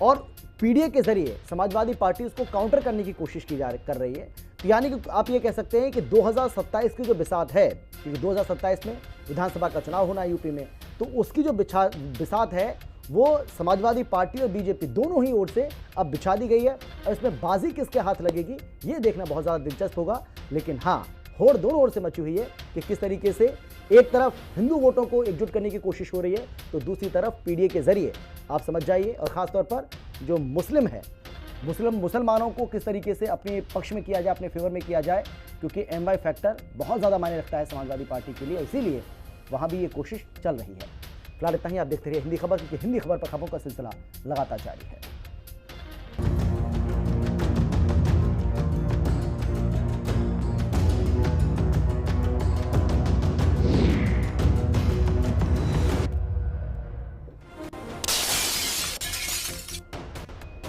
और पीडीए के जरिए समाजवादी पार्टी उसको काउंटर करने की कोशिश कर रही है। तो यानी कि आप ये कह सकते हैं कि 2027 की जो बिसात है, क्योंकि 2027 में विधानसभा का चुनाव होना है यूपी में, तो उसकी जो बिसात है वो समाजवादी पार्टी और बीजेपी दोनों ही ओर से अब बिछा दी गई है, और इसमें बाजी किसके हाथ लगेगी ये देखना बहुत ज़्यादा दिलचस्प होगा। लेकिन हाँ, होड़ दोनों ओर से मची हुई है कि किस तरीके से एक तरफ हिंदू वोटों को एकजुट करने की कोशिश हो रही है, तो दूसरी तरफ पीडीए के जरिए आप समझ जाइए, और ख़ासतौर पर जो मुस्लिम है, मुसलमानों को किस तरीके से अपने पक्ष में किया जाए, अपने फेवर में किया जाए, क्योंकि एमवाई फैक्टर बहुत ज़्यादा मायने रखता है समाजवादी पार्टी के लिए, इसीलिए वहाँ भी ये कोशिश चल रही है। फिलहाल इतना ही, आप देखते रहिए हिंदी खबर, क्योंकि हिंदी खबर पर खबरों का सिलसिला लगातार जारी है।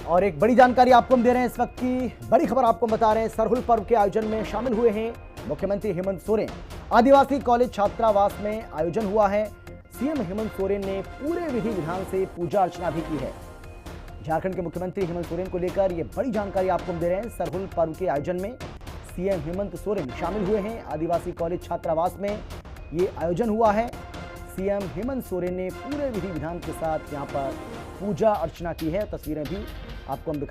और एक बड़ी जानकारी आपको हम दे रहे हैं, इस वक्त की बड़ी खबर आपको बता रहे हैं। सरहुल पर्व के आयोजन में शामिल हुए हैं मुख्यमंत्री हेमंत सोरेन। आदिवासी कॉलेज छात्रावास में आयोजन हुआ है। सीएम हेमंत सोरेन ने पूरे विधि विधान से पूजा अर्चना भी की है। झारखंड के मुख्यमंत्री हेमंत सोरेन को लेकर यह बड़ी जानकारी आपको हम दे रहे हैं। सरहुल पर्व के आयोजन में सीएम हेमंत सोरेन शामिल हुए हैं। आदिवासी कॉलेज छात्रावास में ये आयोजन हुआ है। सीएम हेमंत सोरेन ने पूरे विधि विधान के साथ यहाँ पर पूजा अर्चना की है। तस्वीरें भी आपको हम दिखा